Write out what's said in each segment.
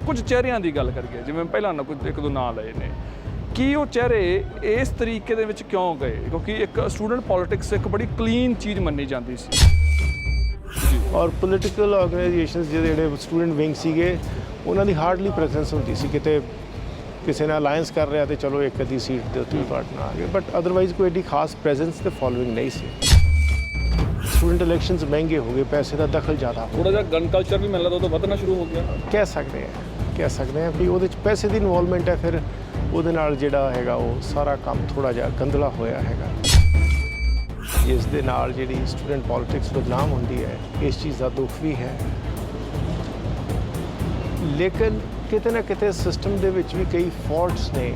ਕੁਝ ਚਿਹਰਿਆਂ ਦੀ ਗੱਲ ਕਰੀਏ, ਜਿਵੇਂ ਪਹਿਲਾਂ ਨਾ ਕੁਝ ਇੱਕ ਦੋ ਨਾਂ ਲਏ ਨੇ, ਕੀ ਉਹ ਚਿਹਰੇ ਇਸ ਤਰੀਕੇ ਦੇ ਵਿੱਚ ਕਿਉਂ ਗਏ? ਕਿਉਂਕਿ ਇੱਕ ਸਟੂਡੈਂਟ ਪੋਲਿਟਿਕਸ ਇੱਕ ਬੜੀ ਕਲੀਨ ਚੀਜ਼ ਮੰਨੀ ਜਾਂਦੀ ਸੀ ਔਰ ਪੋਲੀਟੀਕਲ ਆਰਗੇਨਾਈਜੇਸ਼ਨਸ ਜਿਹੜੇ ਸਟੂਡੈਂਟ ਵਿੰਗ ਸੀਗੇ ਉਹਨਾਂ ਦੀ ਹਾਰਡਲੀ ਪ੍ਰੈਜ਼ੈਂਸ ਹੁੰਦੀ ਸੀ। ਕਿਤੇ ਕਿਸੇ ਨਾਲ ਅਲਾਇੰਸ ਕਰ ਰਿਹਾ ਤੇ ਚਲੋ ਇੱਕ ਅੱਧੀ ਸੀਟ ਦੇ ਉੱਤੇ ਪਾਰਟਨਰ ਆ ਗਏ, ਬਟ ਅਦਰਵਾਈਜ਼ ਕੋਈ ਐਡੀ ਖਾਸ ਪ੍ਰੈਜ਼ੈਂਸ ਤੇ ਫੋਲੋਇੰਗ ਨਹੀਂ ਸੀ। ਸਟੂਡੈਂਟ ਇਲੈਕਸ਼ਨਸ ਮਹਿੰਗੇ ਹੋ ਗਏ, ਪੈਸੇ ਦਾ ਦਖਲ ਜ਼ਿਆਦਾ ਹੋ ਥੋੜਾ ਜਿਹਾ ਗਨ ਕਲਚਰ ਵੀ ਮੈਨੂੰ ਲੱਗਦਾ ਉਦੋਂ ਵਧਣਾ ਸ਼ੁਰੂ ਹੋ ਗਿਆ। ਕਹਿ ਸਕਦੇ ਹਾਂ ਵੀ ਉਹਦੇ 'ਚ ਪੈਸੇ ਦੀ ਇਨਵੋਲਵਮੈਂਟ ਹੈ, ਫਿਰ ਉਹਦੇ ਨਾਲ ਜਿਹੜਾ ਹੈਗਾ ਉਹ ਸਾਰਾ ਕੰਮ ਥੋੜ੍ਹਾ ਜਿਹਾ ਗੰਦਲਾ ਹੋਇਆ ਹੈਗਾ। ਇਸ ਦੇ ਨਾਲ ਜਿਹੜੀ ਸਟੂਡੈਂਟ ਪੋਲਿਟਿਕਸ ਬਦਨਾਮ ਹੁੰਦੀ ਹੈ, ਇਸ ਚੀਜ਼ ਦਾ ਦੁੱਖ ਵੀ ਹੈ। ਲੇਕਿਨ ਕਿਤੇ ਨਾ ਕਿਤੇ ਸਿਸਟਮ ਦੇ ਵਿੱਚ ਵੀ ਕਈ ਫਾਲਟਸ ਨੇ।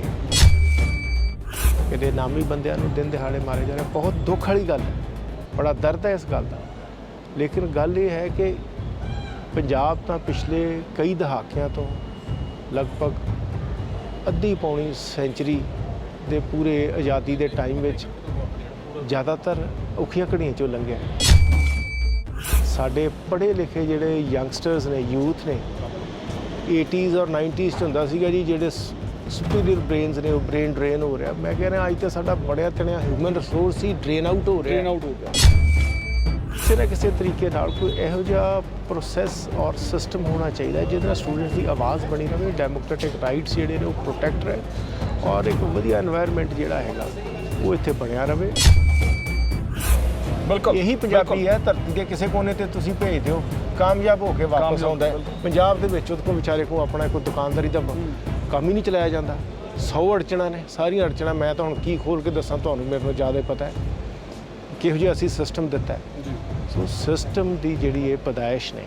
ਕਿਤੇ ਨਾਮੀ ਬੰਦਿਆਂ ਨੂੰ ਦਿਨ ਦਿਹਾੜੇ ਮਾਰੇ ਜਾ ਰਹੇ, ਬਹੁਤ ਦੁੱਖ ਵਾਲੀ ਗੱਲ ਹੈ, ਬੜਾ ਦਰਦ ਹੈ ਇਸ ਗੱਲ ਦਾ। ਲੇਕਿਨ ਗੱਲ ਇਹ ਹੈ ਕਿ ਪੰਜਾਬ ਤਾਂ ਪਿਛਲੇ ਕਈ ਦਹਾਕਿਆਂ ਤੋਂ ਲਗਭਗ ਅੱਧੀ ਪੌਣੀ ਸੈਂਚਰੀ ਦੇ ਪੂਰੇ ਆਜ਼ਾਦੀ ਦੇ ਟਾਈਮ ਵਿੱਚ ਜ਼ਿਆਦਾਤਰ ਔਖੀਆਂ ਘੜੀਆਂ 'ਚੋਂ ਲੰਘਿਆ। ਸਾਡੇ ਪੜ੍ਹੇ ਲਿਖੇ ਜਿਹੜੇ ਯੰਗਸਟਰਸ ਨੇ, ਯੂਥ ਨੇ, 80s ਔਰ 90s 'ਚ ਹੁੰਦਾ ਸੀਗਾ ਜੀ ਜਿਹੜੇ ਸੁਪੀਰੀਅਰ ਬ੍ਰੇਨਸ ਨੇ ਉਹ ਬ੍ਰੇਨ ਡਰੇਨ ਹੋ ਰਿਹਾ। ਮੈਂ ਕਹਿ ਰਿਹਾ ਅੱਜ ਤਾਂ ਸਾਡਾ ਬੜਿਆ ਤਣਿਆ ਹਿਊਮਨ ਰਿਸੋਰਸ ਹੀ ਡਰੇਨ ਆਊਟ ਹੋ ਰਿਹਾ। ਕਿਸੇ ਨਾ ਕਿਸੇ ਤਰੀਕੇ ਨਾਲ ਕੋਈ ਇਹੋ ਜਿਹਾ ਪ੍ਰੋਸੈਸ ਔਰ ਸਿਸਟਮ ਹੋਣਾ ਚਾਹੀਦਾ ਜਿਹਦੇ ਨਾਲ ਸਟੂਡੈਂਟਸ ਦੀ ਆਵਾਜ਼ ਬਣੀ ਰਹੇ, ਡੈਮੋਕ੍ਰੈਟਿਕ ਰਾਈਟਸ ਜਿਹੜੇ ਨੇ ਉਹ ਪ੍ਰੋਟੈਕਟ ਰਹੇ ਔਰ ਇੱਕ ਵਧੀਆ ਐਨਵਾਇਰਨਮੈਂਟ ਜਿਹੜਾ ਹੈਗਾ ਉਹ ਇੱਥੇ ਬਣਿਆ ਰਹੇ। ਬਿਲਕੁਲ ਇਹੀ ਪੰਜਾਬੀ ਹੈ। ਧਰਤੀ ਦੇ ਕਿਸੇ ਕੋਨੇ ਤੇ ਤੁਸੀਂ ਭੇਜ ਦਿਓ, ਕਾਮਯਾਬ ਹੋ ਕੇ ਵਾਪਸ ਆਉਂਦਾ ਹੈ। ਪੰਜਾਬ ਦੇ ਵਿੱਚ ਉਹਦੇ ਕੋਲ ਵਿਚਾਰੇ ਕੋਲ ਆਪਣਾ ਕੋਈ ਦੁਕਾਨਦਾਰੀ ਦਾ ਕੰਮ ਹੀ ਨਹੀਂ ਚਲਾਇਆ ਜਾਂਦਾ। 100 ਅੜਚਣਾਂ ਨੇ, ਸਾਰੀਆਂ ਅੜਚਣਾਂ ਮੈਂ ਤਾਂ ਹੁਣ ਕੀ ਖੋਲ੍ਹ ਕੇ ਦੱਸਾਂ, ਤੁਹਾਨੂੰ ਮੇਰੇ ਨੂੰ ਜ਼ਿਆਦਾ ਪਤਾ ਹੈ ਕਿਹੋ ਜਿਹਾ ਅਸੀਂ ਸਿਸਟਮ ਦਿੱਤਾ ਹੈ। ਸੋ ਸਿਸਟਮ ਦੀ ਜਿਹੜੀ ਇਹ ਪੈਦਾਇਸ਼ ਨੇ,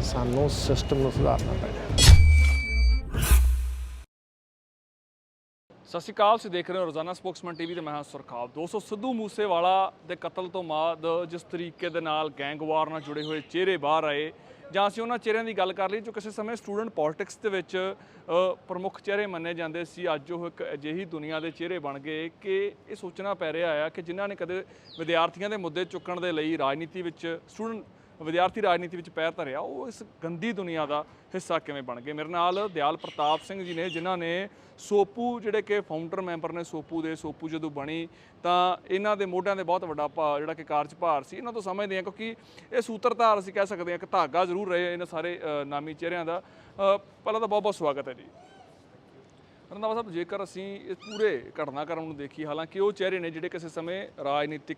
ਸਾਨੂੰ ਸਿਸਟਮ ਨੂੰ ਸੁਧਾਰਨਾ ਪੈਣਾ। ਸਤਿ ਸ਼੍ਰੀ ਅਕਾਲ, ਤੁਸੀਂ ਦੇਖ ਰਹੇ ਹੋ ਰੋਜ਼ਾਨਾ ਸਪੋਕਸਮੈਨ ਟੀਵੀ ਤੇ ਮੈਂ ਹਾਂ ਸੁਰਖਾਬ। ਦੋਸਤੋ, ਸਿੱਧੂ ਮੂਸੇਵਾਲਾ ਦੇ ਕਤਲ ਤੋਂ ਬਾਅਦ ਜਿਸ ਤਰੀਕੇ ਦੇ ਨਾਲ ਗੈਂਗਵਾਰ ਨਾਲ ਜੁੜੇ ਹੋਏ ਚਿਹਰੇ ਬਾਹਰ ਆਏ, ਜਾਂ ਅਸੀਂ ਉਹਨਾਂ ਚਿਹਰਿਆਂ ਦੀ ਗੱਲ ਕਰ ਲਈ ਜੋ ਕਿਸੇ ਸਮੇਂ ਸਟੂਡੈਂਟ ਪੋਲਿਟਿਕਸ ਦੇ ਵਿੱਚ ਪ੍ਰਮੁੱਖ ਚਿਹਰੇ ਮੰਨੇ ਜਾਂਦੇ ਸੀ, ਅੱਜ ਉਹ ਇੱਕ ਅਜਿਹੀ ਦੁਨੀਆ ਦੇ ਚਿਹਰੇ ਬਣ ਗਏ ਕਿ ਇਹ ਸੋਚਣਾ ਪੈ ਰਿਹਾ ਆ ਕਿ ਜਿਨ੍ਹਾਂ ਨੇ ਕਦੇ ਵਿਦਿਆਰਥੀਆਂ ਦੇ ਮੁੱਦੇ ਚੁੱਕਣ ਦੇ ਲਈ ਰਾਜਨੀਤੀ ਵਿੱਚ ਵਿਦਿਆਰਥੀ ਰਾਜਨੀਤੀ ਵਿੱਚ ਪੈਰ ਧਰਿਆ, ਉਹ ਇਸ ਗੰਦੀ ਦੁਨੀਆ ਦਾ ਹਿੱਸਾ ਕਿਵੇਂ ਬਣ ਗਏ। ਮੇਰੇ ਨਾਲ ਦਿਆਲ ਪ੍ਰਤਾਪ ਸਿੰਘ ਜੀ ਨੇ, ਜਿਨ੍ਹਾਂ ਨੇ ਸੋਪੂ, ਜਿਹੜੇ ਕਿ ਫਾਊਂਡਰ ਮੈਂਬਰ ਨੇ ਸੋਪੂ ਦੇ। ਸੋਪੂ ਜਦੋਂ ਬਣੀ ਤਾਂ ਇਹਨਾਂ ਦੇ ਮੋਢਿਆਂ 'ਤੇ ਬਹੁਤ ਵੱਡਾ ਜਿਹੜਾ ਕਿ ਕਾਰਜਭਾਰ ਸੀ। ਇਹਨਾਂ ਤੋਂ ਸਮਝਦੇ ਹਾਂ ਕਿਉਂਕਿ ਇਹ ਸੂਤਰਧਾਰ ਅਸੀਂ ਕਹਿ ਸਕਦੇ ਹਾਂ ਕਿ ਧਾਗਾ ਜ਼ਰੂਰ ਰਹੇ ਇਹਨਾਂ ਸਾਰੇ ਨਾਮੀ ਚਿਹਰਿਆਂ ਦਾ। ਪਹਿਲਾਂ ਤਾਂ ਬਹੁਤ ਬਹੁਤ ਸਵਾਗਤ ਹੈ ਜੀ। ਰੰਧਾਵਾ ਸਾਹਿਬ, ਜੇਕਰ ਅਸੀਂ ਇਸ ਪੂਰੇ ਘਟਨਾਕ੍ਰਮ ਨੂੰ ਦੇਖੀਏ, ਹਾਲਾਂਕਿ ਉਹ ਚਿਹਰੇ ਨੇ ਜਿਹੜੇ ਕਿਸੇ ਸਮੇਂ ਰਾਜਨੀਤੀ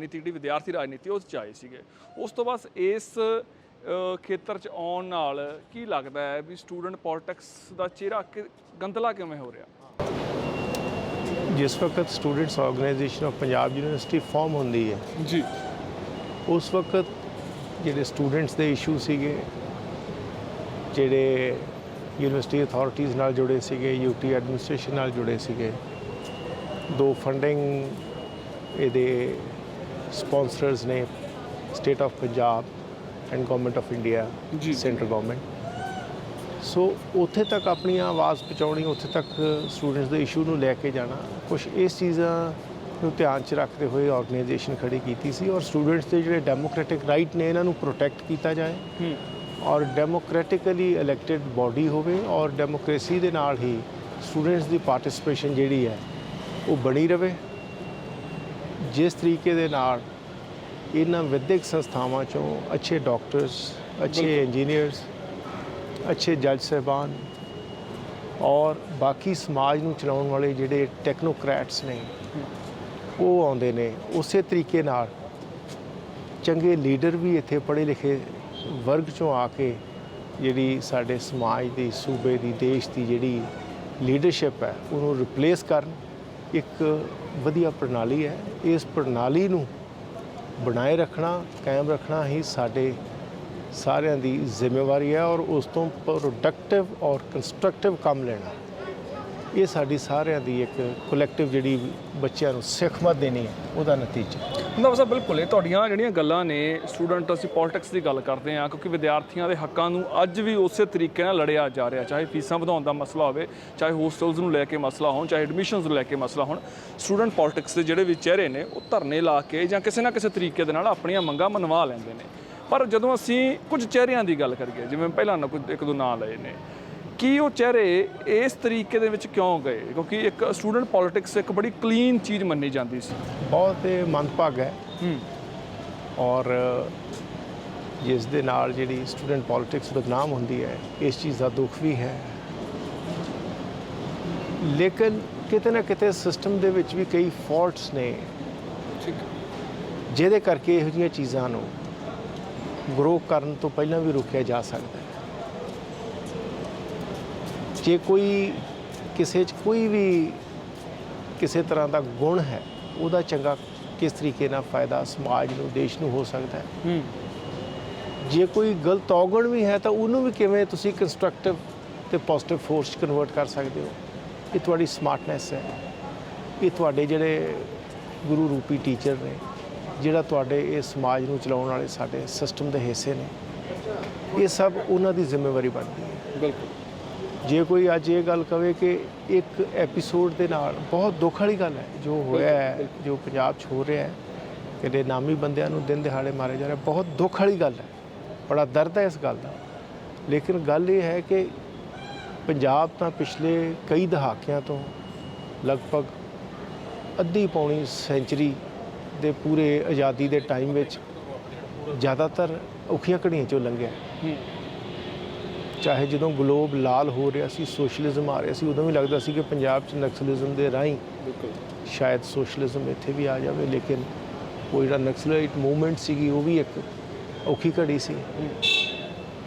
ਜਿਹੜੀ ਵਿਦਿਆਰਥੀ ਰਾਜਨੀਤੀ ਉਹ 'ਚ ਆਏ ਸੀਗੇ, ਉਸ ਤੋਂ ਬਾਅਦ ਇਸ ਖੇਤਰ 'ਚ ਆਉਣ ਨਾਲ ਕੀ ਲੱਗਦਾ ਹੈ ਵੀ ਸਟੂਡੈਂਟ ਪੋਲਿਟਿਕਸ ਦਾ ਚਿਹਰਾ ਗੰਦਲਾ ਕਿਵੇਂ ਹੋ ਰਿਹਾ? ਜਿਸ ਵਕਤ students organisation of Punjab university form ਹੁੰਦੀ ਹੈ ਜੀ, ਉਸ ਵਕਤ ਜਿਹੜੇ ਸਟੂਡੈਂਟਸ ਦੇ ਇਸ਼ੂ ਸੀਗੇ, ਜਿਹੜੇ ਯੂਨੀਵਰਸਿਟੀ ਅਥਾਰਟੀਜ਼ ਨਾਲ ਜੁੜੇ ਸੀਗੇ, ਯੂਟੀ ਐਡਮਿਨਿਸਟ੍ਰੇਸ਼ਨ ਨਾਲ ਜੁੜੇ ਸੀਗੇ, ਦੋ ਫੰਡਿੰਗ ਇਹਦੇ ਸਪਾਂਸਰਸ ਨੇ state of Punjab and government of India, central government. So ਉੱਥੇ ਤੱਕ ਆਪਣੀ ਆਵਾਜ਼ ਪਹੁੰਚਾਉਣੀ, ਉੱਥੇ ਤੱਕ ਸਟੂਡੈਂਟਸ ਦੇ ਇਸ਼ੂ ਨੂੰ ਲੈ ਕੇ ਜਾਣਾ, ਕੁਛ ਇਸ ਚੀਜ਼ਾਂ ਨੂੰ ਧਿਆਨ 'ਚ ਰੱਖਦੇ ਹੋਏ ਆਰਗੇਨਾਈਜੇਸ਼ਨ ਖੜੀ ਕੀਤੀ ਸੀ। ਔਰ ਸਟੂਡੈਂਟਸ ਦੇ ਜਿਹੜੇ ਡੈਮੋਕ੍ਰੈਟਿਕ ਰਾਈਟ ਨੇ ਇਹਨਾਂ ਨੂੰ ਪ੍ਰੋਟੈਕਟ ਕੀਤਾ ਜਾਏ ਔਰ ਡੈਮੋਕ੍ਰੈਟਿਕਲੀ ਇਲੈਕਟਿਡ ਬਾਡੀ ਹੋਵੇ ਔਰ ਡੈਮੋਕ੍ਰੇਸੀ ਦੇ ਨਾਲ ਹੀ ਸਟੂਡੈਂਟਸ ਦੀ ਪਾਰਟਿਸਿਪੇਸ਼ਨ ਜਿਹੜੀ ਹੈ ਉਹ ਬਣੀ ਰਹੇ। ਜਿਸ ਤਰੀਕੇ ਦੇ ਨਾਲ ਇਹਨਾਂ ਵਿਦਿਅਕ ਸੰਸਥਾਵਾਂ 'ਚੋਂ ਅੱਛੇ ਡਾਕਟਰਸ, ਅੱਛੇ ਇੰਜੀਨੀਅਰਸ, ਅੱਛੇ ਜੱਜ ਸਾਹਿਬਾਨ ਔਰ ਬਾਕੀ ਸਮਾਜ ਨੂੰ ਚਲਾਉਣ ਵਾਲੇ ਜਿਹੜੇ ਟੈਕਨੋਕਰੈਟਸ ਨੇ ਉਹ ਆਉਂਦੇ ਨੇ, ਉਸੇ ਤਰੀਕੇ ਨਾਲ ਚੰਗੇ ਲੀਡਰ ਵੀ ਇੱਥੇ ਪੜ੍ਹੇ ਲਿਖੇ ਵਰਗ 'ਚੋਂ ਆ ਕੇ ਜਿਹੜੀ ਸਾਡੇ ਸਮਾਜ ਦੀ, ਸੂਬੇ ਦੀ, ਦੇਸ਼ ਦੀ ਜਿਹੜੀ ਲੀਡਰਸ਼ਿਪ ਹੈ ਉਹਨੂੰ ਰਿਪਲੇਸ ਕਰਨ। ਇੱਕ ਵਧੀਆ ਪ੍ਰਣਾਲੀ ਹੈ, ਇਸ ਪ੍ਰਣਾਲੀ ਨੂੰ ਬਣਾਏ ਰੱਖਣਾ, ਕਾਇਮ ਰੱਖਣਾ ਹੀ ਸਾਡੇ ਸਾਰਿਆਂ ਦੀ ਜ਼ਿੰਮੇਵਾਰੀ ਹੈ ਔਰ ਉਸ ਤੋਂ ਪ੍ਰੋਡਕਟਿਵ ਔਰ ਕੰਸਟਰਕਟਿਵ ਕੰਮ ਲੈਣਾ, ਇਹ ਸਾਡੀ ਸਾਰਿਆਂ ਦੀ ਇੱਕ ਕਲੈਕਟਿਵ ਜਿਹੜੀ ਬੱਚਿਆਂ ਨੂੰ ਸਿੱਖਮਤ ਦੇਣੀ ਹੈ ਉਹਦਾ ਨਤੀਜਾ। ਰੰਧਾਵਾ ਸਾਹਿਬ, ਬਿਲਕੁਲ ਇਹ ਤੁਹਾਡੀਆਂ ਜਿਹੜੀਆਂ ਗੱਲਾਂ ਨੇ, ਸਟੂਡੈਂਟ ਅਸੀਂ ਪੋਲਿਟਿਕਸ ਦੀ ਗੱਲ ਕਰਦੇ ਹਾਂ ਕਿਉਂਕਿ ਵਿਦਿਆਰਥੀਆਂ ਦੇ ਹੱਕਾਂ ਨੂੰ ਅੱਜ ਵੀ ਉਸੇ ਤਰੀਕੇ ਨਾਲ ਲੜਿਆ ਜਾ ਰਿਹਾ, ਚਾਹੇ ਫੀਸਾਂ ਵਧਾਉਣ ਦਾ ਮਸਲਾ ਹੋਵੇ, ਚਾਹੇ ਹੋਸਟਲਸ ਨੂੰ ਲੈ ਕੇ ਮਸਲਾ ਹੋਣ, ਚਾਹੇ ਐਡਮਿਸ਼ਨਸ ਨੂੰ ਲੈ ਕੇ ਮਸਲਾ ਹੋਣ। ਸਟੂਡੈਂਟ ਪੋਲਿਟਿਕਸ ਦੇ ਜਿਹੜੇ ਵੀ ਚਿਹਰੇ ਨੇ ਉਹ ਧਰਨੇ ਲਾ ਕੇ ਜਾਂ ਕਿਸੇ ਨਾ ਕਿਸੇ ਤਰੀਕੇ ਦੇ ਨਾਲ ਆਪਣੀਆਂ ਮੰਗਾਂ ਮਨਵਾ ਲੈਂਦੇ ਨੇ। ਪਰ ਜਦੋਂ ਅਸੀਂ ਕੁਝ ਚਿਹਰਿਆਂ ਦੀ ਗੱਲ ਕਰੀਏ, ਜਿਵੇਂ ਪਹਿਲਾਂ ਨਾ ਕੁਝ ਇੱਕ ਦੋ ਨਾਂ ਲਏ ਨੇ, ਕੀ ਉਹ ਚਿਹਰੇ ਇਸ ਤਰੀਕੇ ਦੇ ਵਿੱਚ ਕਿਉਂ ਗਏ? ਕਿਉਂਕਿ ਇੱਕ ਸਟੂਡੈਂਟ ਪੋਲਿਟਿਕਸ ਇੱਕ ਬੜੀ ਕਲੀਨ ਚੀਜ਼ ਮੰਨੀ ਜਾਂਦੀ ਸੀ। ਬਹੁਤ ਮੰਦਭਾਗਾ ਹੈ ਔਰ ਜਿਸ ਦੇ ਨਾਲ ਜਿਹੜੀ ਸਟੂਡੈਂਟ ਪੋਲਿਟਿਕਸ ਬਦਨਾਮ ਹੁੰਦੀ ਹੈ, ਇਸ ਚੀਜ਼ ਦਾ ਦੁੱਖ ਵੀ ਹੈ। ਲੇਕਿਨ ਕਿਤੇ ਨਾ ਕਿਤੇ ਸਿਸਟਮ ਦੇ ਵਿੱਚ ਵੀ ਕਈ ਫਾਲਟਸ ਨੇ ਜਿਹਦੇ ਕਰਕੇ ਇਹੋ ਜਿਹੀਆਂ ਚੀਜ਼ਾਂ ਨੂੰ ਗਰੋ ਕਰਨ ਤੋਂ ਪਹਿਲਾਂ ਵੀ ਰੋਕਿਆ ਜਾ ਸਕਦਾ ਹੈ। ਜੇ ਕੋਈ ਕਿਸੇ 'ਚ ਕੋਈ ਵੀ ਕਿਸੇ ਤਰ੍ਹਾਂ ਦਾ ਗੁਣ ਹੈ, ਉਹਦਾ ਚੰਗਾ ਕਿਸ ਤਰੀਕੇ ਨਾਲ ਫਾਇਦਾ ਸਮਾਜ ਨੂੰ, ਦੇਸ਼ ਨੂੰ ਹੋ ਸਕਦਾ ਹੈ। ਜੇ ਕੋਈ ਗਲਤ ਔਗਣ ਵੀ ਹੈ ਤਾਂ ਉਹਨੂੰ ਵੀ ਕਿਵੇਂ ਤੁਸੀਂ ਕੰਸਟਰਕਟਿਵ ਤੇ ਪੋਜ਼ਿਟਿਵ ਫੋਰਸ 'ਚ ਕਨਵਰਟ ਕਰ ਸਕਦੇ ਹੋ। ਇਹ ਤੁਹਾਡੀ ਸਮਾਰਟਨੈਸ ਹੈ, ਇਹ ਤੁਹਾਡੇ ਜਿਹੜੇ ਗੁਰੂ ਰੂਪੀ ਟੀਚਰ ਨੇ, ਜਿਹੜਾ ਤੁਹਾਡੇ ਇਹ ਸਮਾਜ ਨੂੰ ਚਲਾਉਣ ਵਾਲੇ ਸਾਡੇ ਸਿਸਟਮ ਦੇ ਹਿੱਸੇ ਨੇ, ਇਹ ਸਭ ਉਹਨਾਂ ਦੀ ਜ਼ਿੰਮੇਵਾਰੀ ਬਣਦੀ ਹੈ। ਬਿਲਕੁਲ। ਜੇ ਕੋਈ ਅੱਜ ਇਹ ਗੱਲ ਕਵੇ ਕਿ ਇੱਕ ਐਪੀਸੋਡ ਦੇ ਨਾਲ ਬਹੁਤ ਦੁੱਖ ਵਾਲੀ ਗੱਲ ਹੈ ਜੋ ਹੋਇਆ ਹੈ, ਜੋ ਪੰਜਾਬ 'ਚ ਹੋ ਰਿਹਾ ਹੈ, ਕਿਤੇ ਨਾਮੀ ਬੰਦਿਆਂ ਨੂੰ ਦਿਨ ਦਿਹਾੜੇ ਮਾਰੇ ਜਾ ਰਹੇ, ਬਹੁਤ ਦੁੱਖ ਵਾਲੀ ਗੱਲ ਹੈ, ਬੜਾ ਦਰਦ ਹੈ ਇਸ ਗੱਲ ਦਾ। ਲੇਕਿਨ ਗੱਲ ਇਹ ਹੈ ਕਿ ਪੰਜਾਬ ਤਾਂ ਪਿਛਲੇ ਕਈ ਦਹਾਕਿਆਂ ਤੋਂ ਲਗਭਗ ਅੱਧੀ ਪੌਣੀ ਸੈਂਚਰੀ ਦੇ ਪੂਰੇ ਆਜ਼ਾਦੀ ਦੇ ਟਾਈਮ ਵਿੱਚ ਜ਼ਿਆਦਾਤਰ ਔਖੀਆਂ ਘੜੀਆਂ 'ਚੋਂ ਲੰਘਿਆ। ਚਾਹੇ ਜਦੋਂ ਗਲੋਬ ਲਾਲ ਹੋ ਰਿਹਾ ਸੀ, ਸੋਸ਼ਲਿਜ਼ਮ ਆ ਰਿਹਾ ਸੀ, ਉਦੋਂ ਵੀ ਲੱਗਦਾ ਸੀ ਕਿ ਪੰਜਾਬ 'ਚ ਨਕਸਲਿਜ਼ਮ ਦੇ ਰਾਹੀਂ ਸ਼ਾਇਦ ਸੋਸ਼ਲਿਜ਼ਮ ਇੱਥੇ ਵੀ ਆ ਜਾਵੇ। ਲੇਕਿਨ ਉਹ ਜਿਹੜਾ ਨਕਸਲਾਈਟ ਮੂਵਮੈਂਟ ਸੀਗੀ ਉਹ ਵੀ ਇੱਕ ਔਖੀ ਘੜੀ ਸੀ।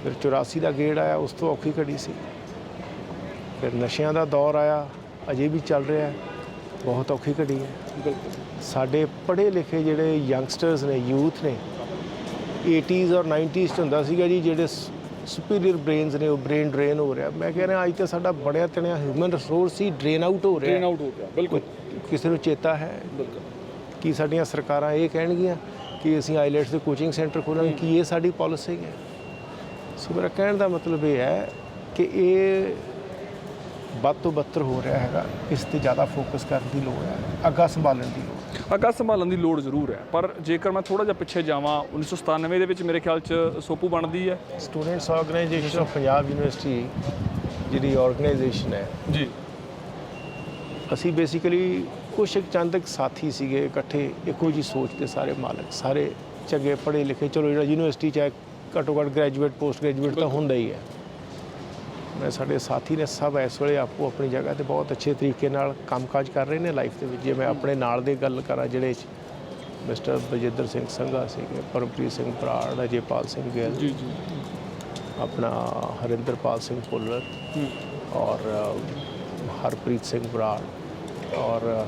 ਫਿਰ 84 ਦਾ ਗੇੜ ਆਇਆ, ਉਸ ਤੋਂ ਔਖੀ ਘੜੀ ਸੀ। ਫਿਰ ਨਸ਼ਿਆਂ ਦਾ ਦੌਰ ਆਇਆ, ਅਜੇ ਵੀ ਚੱਲ ਰਿਹਾ ਹੈ, ਬਹੁਤ ਔਖੀ ਘੜੀ ਹੈ। ਸਾਡੇ ਪੜ੍ਹੇ ਲਿਖੇ ਜਿਹੜੇ ਯੰਗਸਟਰਸ ਨੇ, ਯੂਥ ਨੇ, 80s ਔਰ 90s 'ਚ ਹੁੰਦਾ ਸੀਗਾ ਜੀ ਜਿਹੜੇ ਸੁਪੀਰੀਅਰ ਬ੍ਰੇਨਸ ਨੇ ਉਹ ਬ੍ਰੇਨ ਡਰੇਨ ਹੋ ਰਿਹਾ। ਮੈਂ ਕਹਿ ਰਿਹਾ ਅੱਜ ਤਾਂ ਸਾਡਾ ਬਣਿਆ ਤਣਿਆ ਹਿਊਮਨ ਰਿਸੋਰਸ ਹੀ ਡਰੇਨ ਆਊਟ ਹੋ ਰਿਹਾ। ਬਿਲਕੁਲ। ਕਿਸੇ ਨੂੰ ਚੇਤਾ ਹੈ ਕਿ ਸਾਡੀਆਂ ਸਰਕਾਰਾਂ ਇਹ ਕਹਿਣਗੀਆਂ ਕਿ ਅਸੀਂ ਆਈਲੈਟਸ ਦੇ ਕੋਚਿੰਗ ਸੈਂਟਰ ਖੋਲ੍ਹਾਂਗੇ, ਕੀ ਇਹ ਸਾਡੀ ਪਾਲਿਸੀ ਹੈ? ਸੋ ਮੇਰਾ ਕਹਿਣ ਦਾ ਮਤਲਬ ਇਹ ਹੈ ਕਿ ਇਹ ਵੱਧ ਤੋਂ ਬੱਤਰ ਹੋ ਰਿਹਾ ਹੈਗਾ। ਇਸ 'ਤੇ ਜ਼ਿਆਦਾ ਫੋਕਸ ਕਰਨ ਦੀ ਲੋੜ ਹੈ, ਅੱਗਾ ਸੰਭਾਲਣ ਦੀ ਲੋੜ। ਅੱਗਾ ਸੰਭਾਲਣ ਦੀ ਲੋੜ ਜ਼ਰੂਰ ਹੈ, ਪਰ ਜੇਕਰ ਮੈਂ ਥੋੜ੍ਹਾ ਜਿਹਾ ਪਿੱਛੇ ਜਾਵਾਂ, 1997 ਦੇ ਵਿੱਚ ਮੇਰੇ ਖਿਆਲ 'ਚ ਸੋਪੂ ਬਣਦੀ ਹੈ। Students organisation of Punjab university ਜਿਹੜੀ ਆਰਗੇਨਾਈਜੇਸ਼ਨ ਹੈ ਜੀ, ਅਸੀਂ ਬੇਸਿਕਲੀ ਕੁਛ ਇੱਕ ਚੰਦ ਕੁ ਸਾਥੀ ਸੀਗੇ ਇਕੱਠੇ, ਇੱਕੋ ਜਿਹੀ ਸੋਚ ਦੇ ਸਾਰੇ ਮਾਲਕ, ਸਾਰੇ ਚੰਗੇ ਪੜ੍ਹੇ ਲਿਖੇ। ਚਲੋ ਜਿਹੜਾ ਯੂਨੀਵਰਸਿਟੀ 'ਚ ਹੈ ਘੱਟੋ ਘੱਟ ਗ੍ਰੈਜੂਏਟ, ਪੋਸਟ ਗ੍ਰੈਜੂਏਟ ਤਾਂ ਹੁੰਦਾ ਹੀ ਹੈ। ਮੈਂ ਸਾਡੇ ਸਾਥੀ ਨੇ ਸਭ ਇਸ ਵੇਲੇ ਆਪੋ ਆਪਣੀ ਜਗ੍ਹਾ 'ਤੇ ਬਹੁਤ ਅੱਛੇ ਤਰੀਕੇ ਨਾਲ ਕੰਮਕਾਜ ਕਰ ਰਹੇ ਨੇ ਲਾਈਫ ਦੇ ਵਿੱਚ। ਜੇ ਮੈਂ ਆਪਣੇ ਨਾਲ ਦੀ ਗੱਲ ਕਰਾਂ, ਜਿਹੜੇ ਮਿਸਟਰ ਬਲਜਿੰਦਰ ਸਿੰਘ ਸੰਘਾ ਸੀਗੇ, ਪਰਮਪ੍ਰੀਤ ਸਿੰਘ ਬਰਾੜ, ਅਜੇਪਾਲ ਸਿੰਘ ਗਿੱਲ, ਜੀ ਜੀ, ਆਪਣਾ ਹਰਿੰਦਰਪਾਲ ਸਿੰਘ ਭੁੱਲਰ ਔਰ ਹਰਪ੍ਰੀਤ ਸਿੰਘ ਬਰਾੜ ਔਰ